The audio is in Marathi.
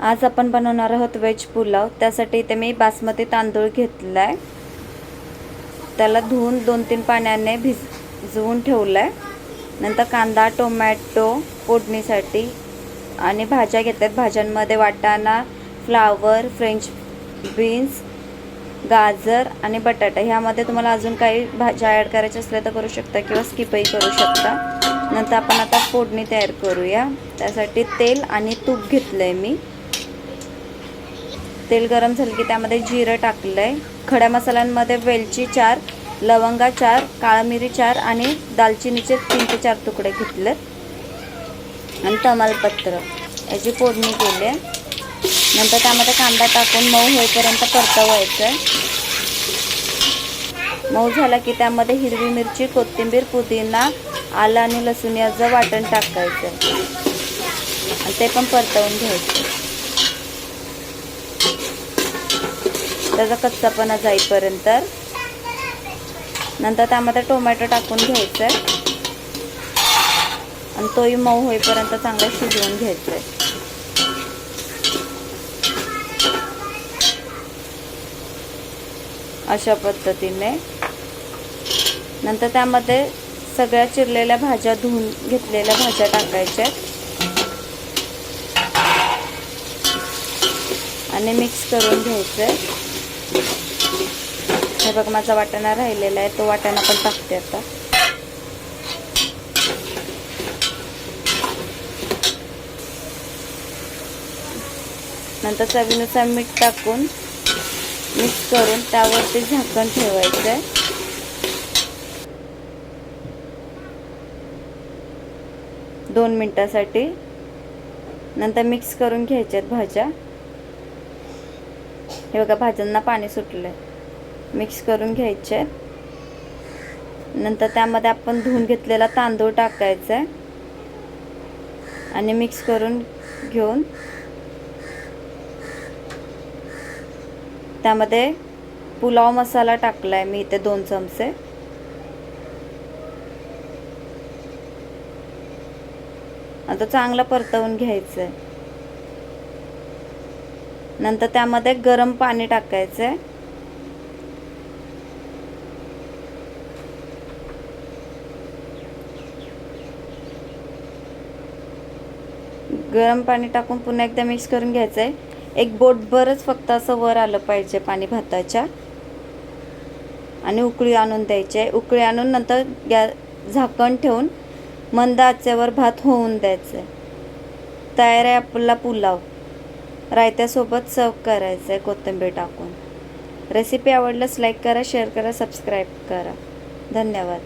आज आपण बनवणार आहोत व्हेज पुलाव। त्यासाठी इथे मी बासमती तांदूळ घेतलाय, त्याला धुवून 2-3 पाण्याने भिजवून ठेवलाय। नंतर कांदा, टोमॅटो फोडणीसाठी आणि भाज्या घेतल्यात। भाज्यांमध्ये वाटाणा, फ्लावर, फ्रेंच बीन्स, गाजर आणि बटाटा। ह्यामध्ये तुम्हाला अजून काही भाज्या ॲड करायच्या असल्या तर करू शकता किंवा स्किपही करू शकता। नंतर आपण आता फोडणी तयार करूया। त्यासाठी तेल आणि तूप घेतलंय मी। तेल गरम झाले की त्यामध्ये जिरं टाकलंय। खड्या मसाल्यांमध्ये वेलची 4, लवंगा 4, काळी मिरी 4 आणि दालचिनीचे 3 ते 4 तुकडे घेतलेत आणि तमालपत्र याची फोडणी केली। नंतर त्यामध्ये कांदा टाकून मऊ होईपर्यंत परतवायचं। मऊ झाला की त्यामध्ये हिरवी मिरची, कोथिंबीर, पुदिना, आलं आणि लसूण याचं वाटण टाकायचं आणि ते पण परतवून घ्यायचं, त्याचा कच्चापणा जाईपर्यंत। नंतर त्यामध्ये टोमॅटो टाकून घ्यायचं आणि तोही मऊ होईपर्यंत चांगलं शिजवून घ्यायचं। अशा पद्धतीने नंतर त्यामध्ये सगळ्या चिरलेल्या भाज्या, धुवून घेतलेल्या भाज्या टाकायच्या आणि मिक्स करून घ्यायचं। हे बघ, माझा वाटाणा राहिलेला आहे, तो वाटाणा पण टाकते आता। नंतर चवीनुसार मीठ टाकून मिक्स करून त्यावरती झाकण ठेवायचं 2 मिनिटासाठी। नंतर मिक्स करून घ्यायच्यात भाज्या। हे बघा, भाज्यांना पाणी सुटलंय। मिक्स करून घ्यायचे। नंतर त्यामध्ये आपण धुवून घेतलेला तांदूळ टाकायचा आणि मिक्स करून घेऊन त्यामध्ये पुलाव मसाला टाकलाय मी इथे 2 चमचे। आता चांगलं परतवून घ्यायचंय। नंतर त्यामध्ये गरम पाणी टाकायचंय। गरम पाणी टाकून पुन्हा एकदा मिक्स करून घ्यायचंय। एक बोटभरच फक्त असं वर आलं पाहिजे पाणी भाताच्या आणि उकळी आणून द्यायची। उकळी आणून नंतर झाकण ठेवून मंद आचेवर भात होऊन द्यायचे। तयार आहे आपला पुलाव। रायत्यासोबत सर्व करायचं आहे कोथिंबीर टाकून। रेसिपी आवडल्यास लाईक करा, शेअर करा, सबस्क्राईब करा। धन्यवाद।